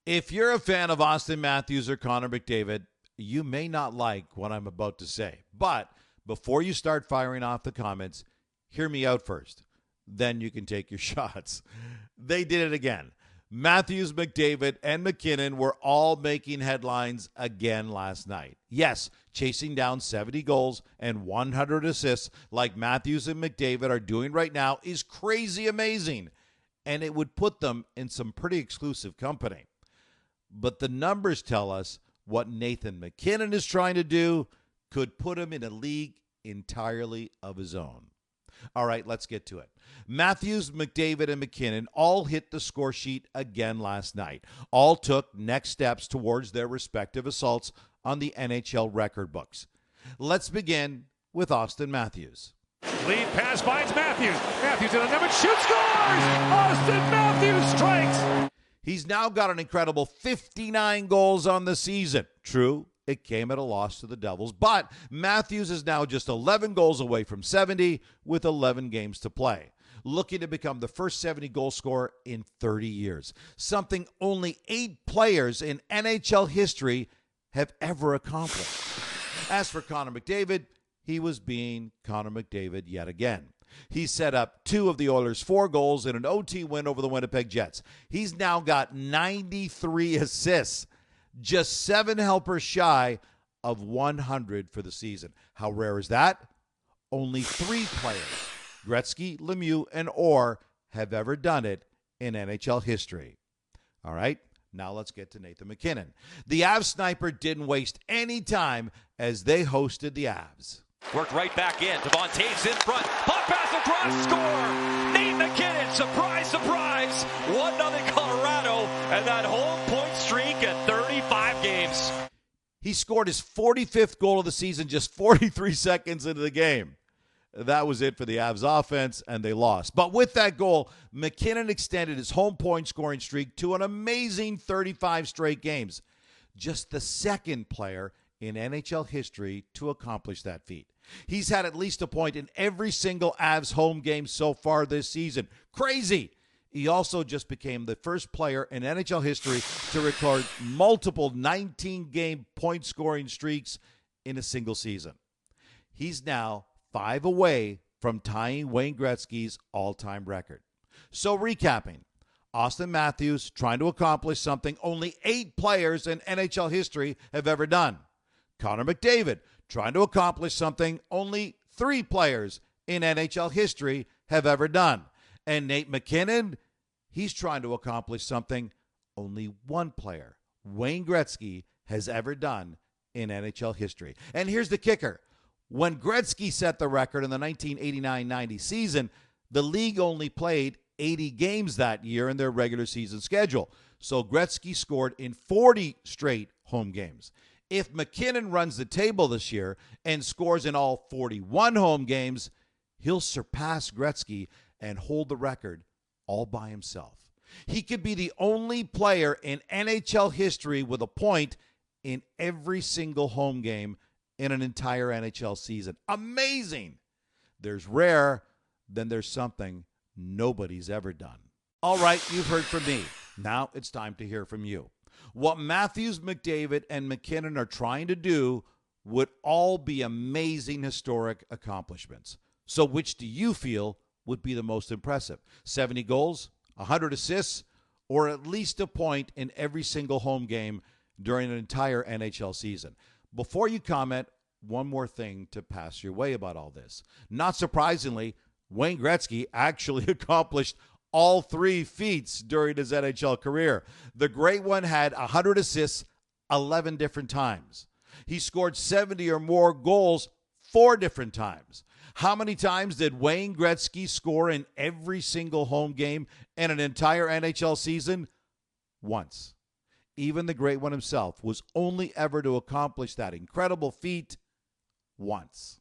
If you're a fan of Auston Matthews or Connor McDavid, you may not like what I'm about to say. But before you start firing off the comments, hear me out first. Then you can take your shots. They did it again. Matthews, McDavid, and McKinnon were all making headlines again last night. Yes, chasing down 70 goals and 100 assists like Matthews and McDavid are doing right now is crazy amazing, and it would put them in some pretty exclusive company. But the numbers tell us what Nathan MacKinnon is trying to do could put him in a league entirely of his own. All right, let's get to it. Matthews, McDavid, and McKinnon all hit the score sheet again last night. All took next steps towards their respective assaults on the NHL record books. Let's begin with Auston Matthews. Lead pass finds Matthews. Matthews in a number, shoots, scores! Auston Matthews strikes! He's now got an incredible 59 goals on the season. True, it came at a loss to the Devils, but Matthews is now just 11 goals away from 70 with 11 games to play, looking to become the first 70-goal scorer in 30 years, something only 8 players in NHL history have ever accomplished. As for Connor McDavid, he was being Connor McDavid yet again. He set up 2 of the Oilers' 4 goals in an OT win over the Winnipeg Jets. He's now got 93 assists, just 7 helpers shy of 100 for the season. How rare is that? Only 3 players, Gretzky, Lemieux, and Orr, have ever done it in NHL history. All right, now let's get to Nathan MacKinnon. The Avs sniper didn't waste any time as they hosted the Avs. Worked right back in. Devon Taves in front. Hot pass across, score! Nathan MacKinnon, surprise, surprise! 1-0 Colorado, and that home point streak at 35 games. He scored his 45th goal of the season just 43 seconds into the game. That was it for the Avs offense, and they lost. But with that goal, McKinnon extended his home point scoring streak to an amazing 35 straight games. Just the second player in NHL history to accomplish that feat. He's had at least a point in every single Avs home game so far this season. Crazy! He also just became the first player in NHL history to record multiple 19-game point-scoring streaks in a single season. He's now 5 away from tying Wayne Gretzky's all-time record. So recapping, Auston Matthews trying to accomplish something only 8 players in NHL history have ever done. Connor McDavid trying to accomplish something only 3 players in NHL history have ever done. And Nate MacKinnon, he's trying to accomplish something only 1 player, Wayne Gretzky, has ever done in NHL history. And here's the kicker. When Gretzky set the record in the 1989-90 season, the league only played 80 games that year in their regular season schedule. So Gretzky scored in 40 straight home games. If McKinnon runs the table this year and scores in all 41 home games, he'll surpass Gretzky and hold the record all by himself. He could be the only player in NHL history with a point in every single home game in an entire NHL season. Amazing! There's rare, then there's something nobody's ever done. All right, you've heard from me. Now it's time to hear from you. What Matthews, McDavid, and McKinnon are trying to do would all be amazing historic accomplishments. So which do you feel would be the most impressive? 70 goals, 100 assists, or at least a point in every single home game during an entire NHL season? Before you comment, one more thing to pass your way about all this. Not surprisingly, Wayne Gretzky actually accomplished all 3 feats during his NHL career. The great one had 100 assists 11 different times. He scored 70 or more goals 4 different times. How many times did Wayne Gretzky score in every single home game in an entire NHL season? Once. Even the great one himself was only ever to accomplish that incredible feat once.